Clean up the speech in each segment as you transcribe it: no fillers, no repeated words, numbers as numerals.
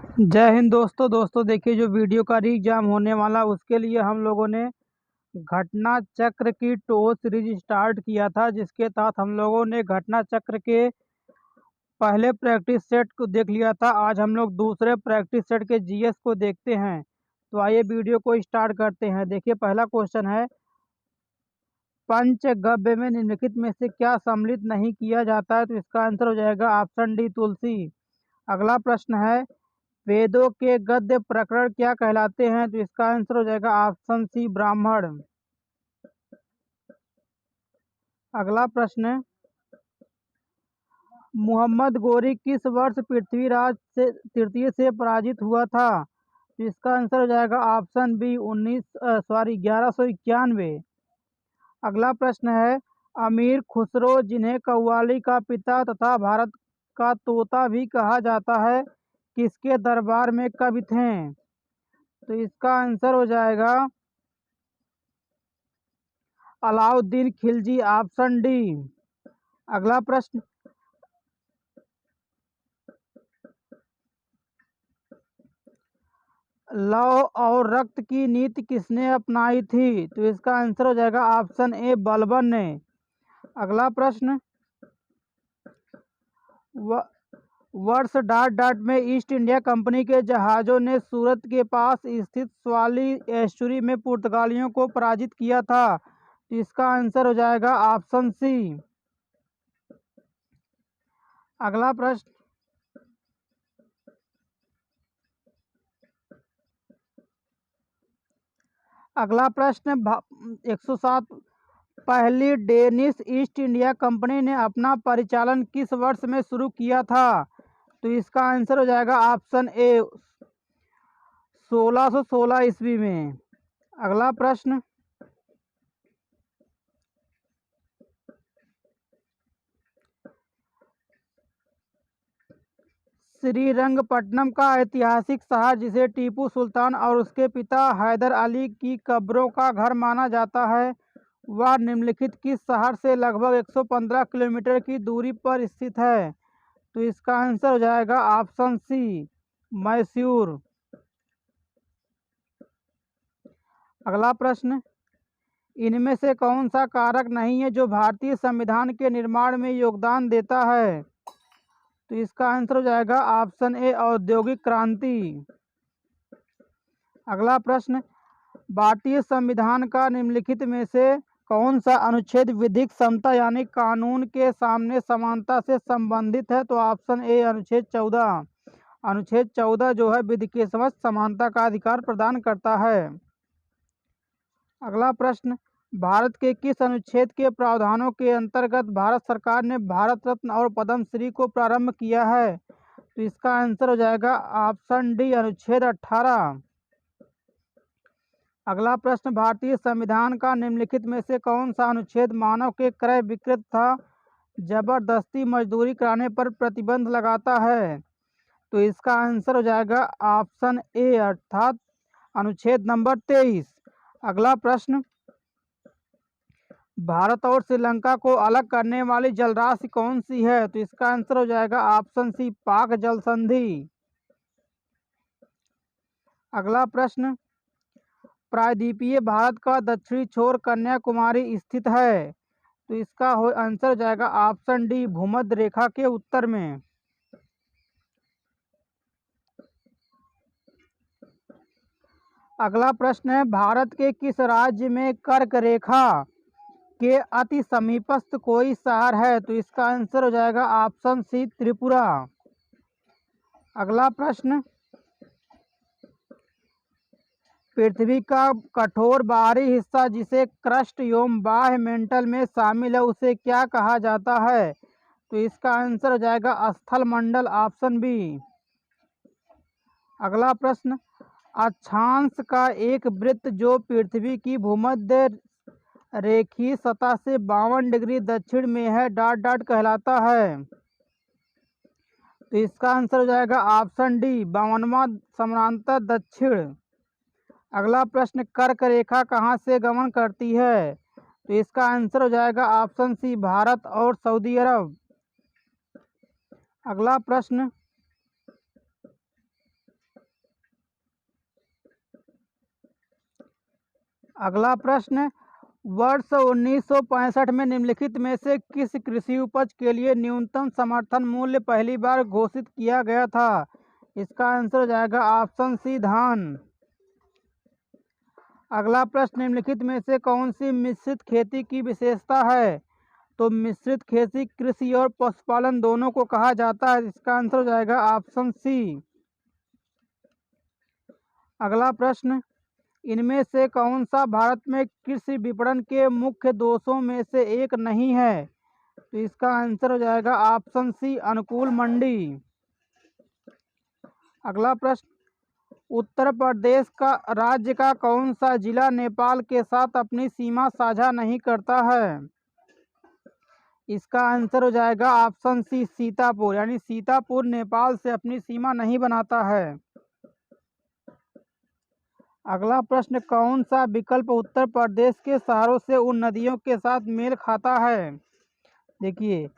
जय हिंद दोस्तों देखिए, जो वीडियो का एग्जाम होने वाला उसके लिए हम लोगों ने घटना चक्र की टो सीरीज स्टार्ट किया था, जिसके तहत हम लोगों ने घटना चक्र के पहले प्रैक्टिस सेट को देख लिया था। आज हम लोग दूसरे प्रैक्टिस सेट के जीएस को देखते हैं। तो आइए वीडियो को स्टार्ट करते हैं। देखिए, पहला क्वेश्चन है, पंचगव्य में निम्नलिखित में से क्या सम्मिलित नहीं किया जाता है? तो इसका आंसर हो जाएगा ऑप्शन डी, तुलसी। अगला प्रश्न है, वेदों के गद्य प्रकरण क्या कहलाते हैं? तो इसका आंसर हो जाएगा ऑप्शन सी, ब्राह्मण। अगला प्रश्न, मोहम्मद गोरी किस वर्ष पृथ्वीराज से तृतीय से पराजित हुआ था? तो इसका आंसर हो जाएगा ऑप्शन बी, 1191। अगला प्रश्न है, अमीर खुसरो, जिन्हें कव्वाली का पिता तथा भारत का तोता भी कहा जाता है, किसके दरबार में कवि थे? तो इसका आंसर हो जाएगा अलाउद्दीन खिलजी, ऑप्शन डी। अगला प्रश्न, लौ और रक्त की नीति किसने अपनाई थी? तो इसका आंसर हो जाएगा ऑप्शन ए, बलबन ने। अगला प्रश्न, वर्ष डॉट डॉट में ईस्ट इंडिया कंपनी के जहाज़ों ने सूरत के पास स्थित स्वाली एस्चुरी में पुर्तगालियों को पराजित किया था? तो इसका आंसर हो जाएगा ऑप्शन सी। अगला प्रश्न, अगला प्रश्न 107, पहली डेनिश ईस्ट इंडिया कंपनी ने अपना परिचालन किस वर्ष में शुरू किया था? तो इसका आंसर हो जाएगा ऑप्शन ए, 1616 ईस्वी में। अगला प्रश्न, श्रीरंगपट्टनम का ऐतिहासिक शहर, जिसे टीपू सुल्तान और उसके पिता हैदर अली की कब्रों का घर माना जाता है, वह निम्नलिखित किस शहर से लगभग 115 किलोमीटर की दूरी पर स्थित है? तो इसका आंसर हो जाएगा ऑप्शन सी, मैसूर। अगला प्रश्न, इनमें से कौन सा कारक नहीं है जो भारतीय संविधान के निर्माण में योगदान देता है? तो इसका आंसर हो जाएगा ऑप्शन ए, औद्योगिक क्रांति। अगला प्रश्न, भारतीय संविधान का निम्नलिखित में से कौन सा अनुच्छेद विधिक समता यानी कानून के सामने समानता से संबंधित है? तो ऑप्शन ए, अनुच्छेद 14। अनुच्छेद 14 जो है विधि के समक्ष समानता का अधिकार प्रदान करता है। अगला प्रश्न, भारत के किस अनुच्छेद के प्रावधानों के अंतर्गत भारत सरकार ने भारत रत्न और पद्मश्री को प्रारंभ किया है? तो इसका आंसर हो जाएगा ऑप्शन डी, अनुच्छेद 18। अगला प्रश्न, भारतीय संविधान का निम्नलिखित में से कौन सा अनुच्छेद मानव के क्रय विक्रय तथा जबरदस्ती मजदूरी कराने पर प्रतिबंध लगाता है? तो इसका आंसर हो जाएगा ऑप्शन ए, अर्थात अनुच्छेद नंबर 23। अगला प्रश्न, भारत और श्रीलंका को अलग करने वाली जलराशि कौन सी है? तो इसका आंसर हो जाएगा ऑप्शन सी, पाक जल संधि। अगला प्रश्न, प्रायद्वीपीय भारत का दक्षिणी छोर कन्याकुमारी स्थित है, तो इसका आंसर हो जाएगा ऑप्शन डी, भूमध्य रेखा के उत्तर में। अगला प्रश्न है, भारत के किस राज्य में कर्क रेखा के अति समीपस्थ कोई शहर है? तो इसका आंसर हो जाएगा ऑप्शन सी, त्रिपुरा। अगला प्रश्न, पृथ्वी का कठोर बाहरी हिस्सा जिसे क्रस्ट एवं बाह्य मेंटल में शामिल है, उसे क्या कहा जाता है? तो इसका आंसर हो जाएगा स्थल मंडल, ऑप्शन बी। अगला प्रश्न, अक्षांश का एक वृत्त जो पृथ्वी की भूमध्य रेखीय सतह से 52 डिग्री दक्षिण में है, डॉट डॉट कहलाता है? तो इसका आंसर हो जाएगा ऑप्शन डी, 52वां समानांतर दक्षिण। अगला प्रश्न, कर्क रेखा कहाँ से गमन करती है? तो इसका आंसर हो जाएगा ऑप्शन सी, भारत और सऊदी अरब। अगला प्रश्न, अगला प्रश्न, वर्ष 1965 में निम्नलिखित में से किस कृषि उपज के लिए न्यूनतम समर्थन मूल्य पहली बार घोषित किया गया था? इसका आंसर हो जाएगा ऑप्शन सी, धान। अगला प्रश्न, निम्नलिखित में से कौन सी मिश्रित खेती की विशेषता है? तो मिश्रित खेती कृषि और पशुपालन दोनों को कहा जाता है। इसका आंसर हो जाएगा ऑप्शन सी। अगला प्रश्न, इनमें से कौन सा भारत में कृषि विपणन के मुख्य दोषों में से एक नहीं है? तो इसका आंसर हो जाएगा ऑप्शन सी, अनुकूल मंडी। अगला प्रश्न, उत्तर प्रदेश का राज्य का कौन सा जिला नेपाल के साथ अपनी सीमा साझा नहीं करता है? इसका आंसर हो जाएगा ऑप्शन सी, सीतापुर। यानी सीतापुर नेपाल से अपनी सीमा नहीं बनाता है। अगला प्रश्न, कौन सा विकल्प उत्तर प्रदेश के शहरों से उन नदियों के साथ मेल खाता है? देखिए,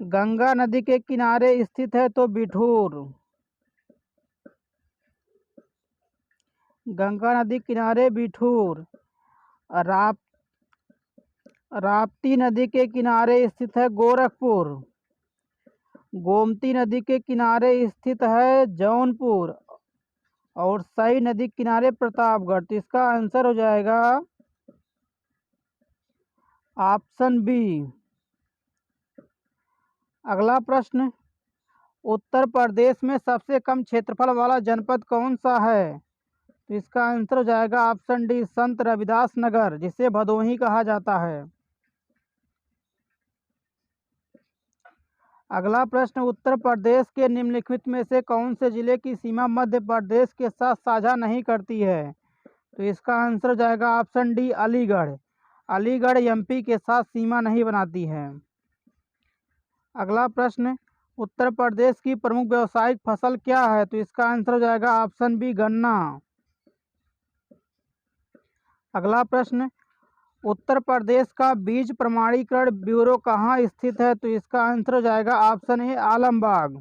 गंगा नदी के किनारे स्थित है तो बिठूर, गंगा नदी किनारे बिठूर। राप्ती नदी के किनारे स्थित है गोरखपुर। गोमती नदी के किनारे स्थित है जौनपुर और सई नदी किनारे प्रतापगढ़। तो इसका आंसर हो जाएगा ऑप्शन बी। अगला प्रश्न, उत्तर प्रदेश में सबसे कम क्षेत्रफल वाला जनपद कौन सा है? तो इसका आंसर हो जाएगा ऑप्शन डी, संत रविदास नगर, जिसे भदोही कहा जाता है। अगला प्रश्न, उत्तर प्रदेश के निम्नलिखित में से कौन से जिले की सीमा मध्य प्रदेश के साथ साझा नहीं करती है? तो इसका आंसर हो जाएगा option D, Aligarh. Aligarh MP के साथ सीमा नहीं बनाती है। अगला प्रश्न, उत्तर प्रदेश की प्रमुख व्यावसायिक फसल क्या है? तो इसका आंसर हो जाएगा ऑप्शन बी, गन्ना। अगला प्रश्न, उत्तर प्रदेश का बीज प्रमाणीकरण ब्यूरो कहाँ स्थित है? तो इसका आंसर हो जाएगा ऑप्शन ए, आलमबाग।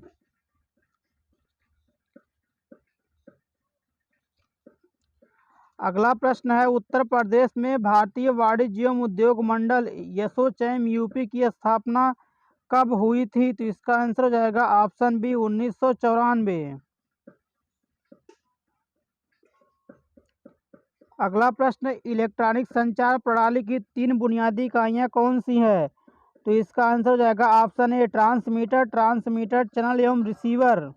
अगला प्रश्न है, उत्तर प्रदेश में भारतीय वाणिज्य एवं उद्योग मंडल एसोचैम यूपी की स्थापना कब हुई थी? तो इसका आंसर हो जाएगा ऑप्शन बी, 1994। अगला प्रश्न, इलेक्ट्रॉनिक संचार प्रणाली की 3 बुनियादी इकाइयाँ कौन सी हैं? तो इसका आंसर हो जाएगा ऑप्शन ए, ट्रांसमीटर, चैनल एवं रिसीवर।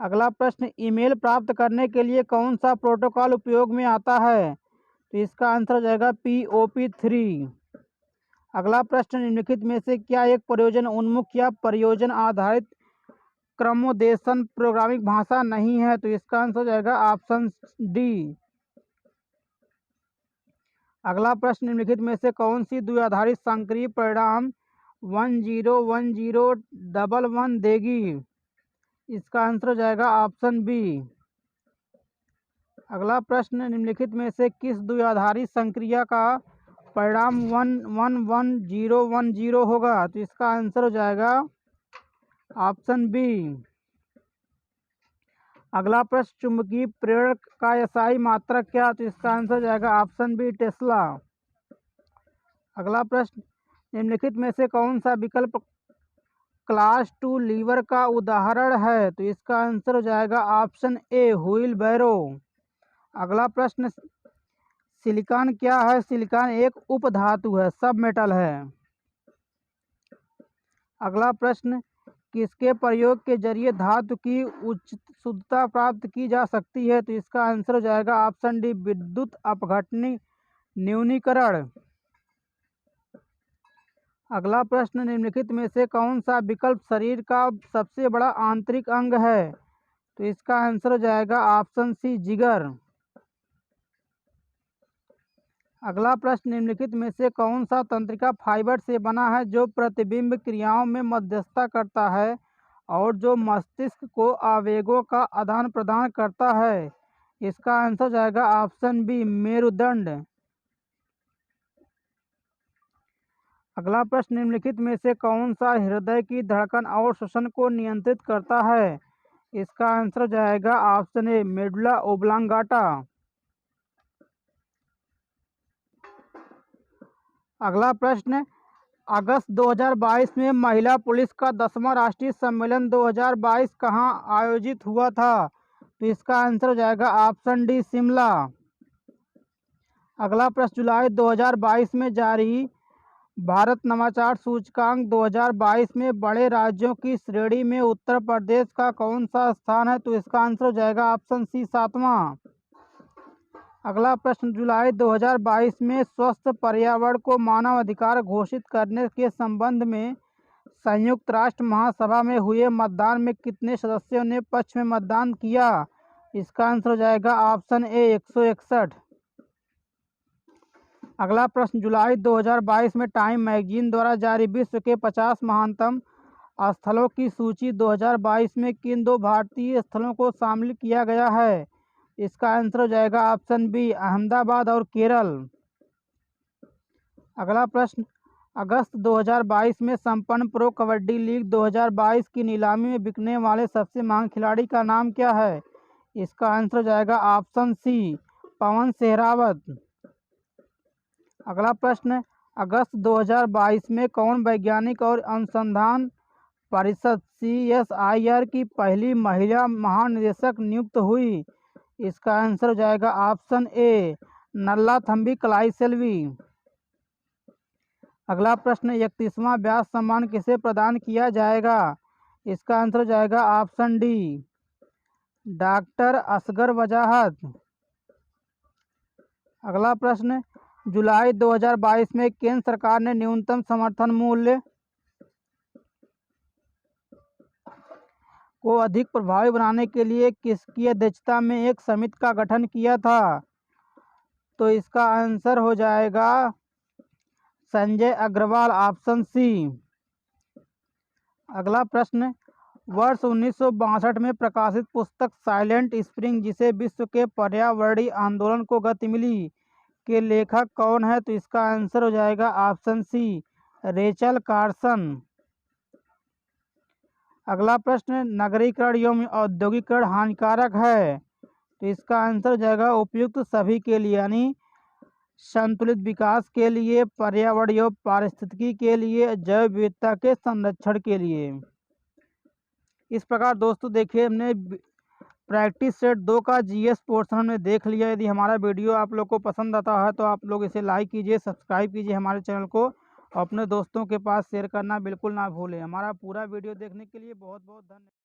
अगला प्रश्न, ईमेल प्राप्त करने के लिए कौन सा प्रोटोकॉल उपयोग में आता है? तो इसका आंसर हो जाएगा POP3। अगला प्रश्न, निम्नलिखित में से क्या एक परियोजना उन्मुख या परियोजना आधारित क्रमोदेशन प्रोग्रामिंग भाषा नहीं है? तो इसका आंसर हो जाएगा ऑप्शन डी। अगला प्रश्न, निम्नलिखित में से कौन सी द्विआधारी संक्रिय परिणाम 101011 देगी? इसका आंसर हो जाएगा ऑप्शन बी। अगला प्रश्न, निम्नलिखित में से किस द्विआधारी संक्रिया का परिणाम 1111010 होगा? तो इसका आंसर हो जाएगा ऑप्शन बी। अगला प्रश्न, चुंबकीय प्रेरण का एसआई मात्रक क्या? तो इसका आंसर हो जाएगा ऑप्शन बी, टेस्ला। अगला प्रश्न, निम्नलिखित में से कौन सा विकल्प क्लास 2 लीवर का उदाहरण है? तो इसका आंसर हो जाएगा ऑप्शन ए, व्हील बैरो। अगला प्रश्न, सिलिकॉन क्या है? सिलिकॉन एक उपधातु है, सब मेटल है। अगला प्रश्न, किसके प्रयोग के जरिए धातु की उच्च शुद्धता प्राप्त की जा सकती है? तो इसका आंसर हो जाएगा ऑप्शन डी, विद्युत अपघटन न्यूनीकरण। अगला प्रश्न, निम्नलिखित में से कौन सा विकल्प शरीर का सबसे बड़ा आंतरिक अंग है? तो इसका आंसर हो जाएगा ऑप्शन सी, जिगर। अगला प्रश्न, निम्नलिखित में से कौन सा तंत्रिका फाइबर से बना है जो प्रतिबिंब क्रियाओं में मध्यस्थता करता है और जो मस्तिष्क को आवेगों का आदान प्रदान करता है? इसका आंसर हो जाएगा ऑप्शन बी, मेरुदंड। अगला प्रश्न, निम्नलिखित में से कौन सा हृदय की धड़कन और श्वसन को नियंत्रित करता है? इसका आंसर हो जाएगा ऑप्शन ए, मेडुला ओब्लांगाटा। अगला प्रश्न, अगस्त 2022 में महिला पुलिस का 10वां राष्ट्रीय सम्मेलन 2022 कहाँ आयोजित हुआ था? तो इसका आंसर हो जाएगा ऑप्शन डी, शिमला। अगला प्रश्न, जुलाई 2022 में जारी भारत नवाचार सूचकांक 2022 में बड़े राज्यों की श्रेणी में उत्तर प्रदेश का कौन सा स्थान है? तो इसका आंसर हो जाएगा ऑप्शन सी, 7वां। अगला प्रश्न, जुलाई 2022 में स्वस्थ पर्यावरण को मानव अधिकार घोषित करने के संबंध में संयुक्त राष्ट्र महासभा में हुए मतदान में कितने सदस्यों ने पक्ष में मतदान किया? इसका आंसर हो जाएगा ऑप्शन ए, 161। अगला प्रश्न, जुलाई 2022 में टाइम मैगजीन द्वारा जारी विश्व के 50 महानतम स्थलों की सूची 2022 में किन 2 भारतीय स्थलों को शामिल किया गया है? इसका आंसर हो जाएगा ऑप्शन बी, अहमदाबाद और केरल। अगला प्रश्न, अगस्त 2022 में संपन्न प्रो कबड्डी लीग 2022 की नीलामी में बिकने वाले सबसे महंगे खिलाड़ी का नाम क्या है? इसका आंसर हो जाएगा ऑप्शन सी, पवन सहरावत। अगला प्रश्न, अगस्त 2022 में कौन वैज्ञानिक और अनुसंधान परिषद CSIR की पहली महिला महानिदेशक नियुक्त हुई? इसका आंसर हो जाएगा ऑप्शन ए, नल्लाथम्बी कलाईसेल्वी। अगला प्रश्न, 31वां व्यास सम्मान किसे प्रदान किया जाएगा? इसका आंसर हो जाएगा ऑप्शन डी, डॉक्टर असगर वजाहत। अगला प्रश्न, जुलाई 2022 में केंद्र सरकार ने न्यूनतम समर्थन मूल्य को अधिक प्रभावी बनाने के लिए किसकी अध्यक्षता में एक समिति का गठन किया था? तो इसका आंसर हो जाएगा संजय अग्रवाल, ऑप्शन सी। अगला प्रश्न, वर्ष 1962 में प्रकाशित पुस्तक साइलेंट स्प्रिंग, जिसे विश्व के पर्यावरणीय आंदोलन को गति मिली, के लेखक कौन है? तो इसका आंसर हो जाएगा ऑप्शन सी, रेचल कार्सन। अगला प्रश्न, नगरीकरण एवं औद्योगिकरण हानिकारक है? तो इसका आंसर हो जाएगा उपयुक्त सभी के लिए, यानी संतुलित विकास के लिए, पर्यावरण एवं पारिस्थितिकी के लिए, जैव विविधता के संरक्षण के लिए। इस प्रकार दोस्तों देखिए, हमने प्रैक्टिस सेट 2 का GS पोर्शन हमने देख लिया। यदि हमारा वीडियो आप लोग को पसंद आता है तो आप लोग इसे लाइक कीजिए, सब्सक्राइब कीजिए हमारे चैनल को, अपने दोस्तों के पास शेयर करना बिल्कुल ना भूलें। हमारा पूरा वीडियो देखने के लिए बहुत बहुत धन्यवाद।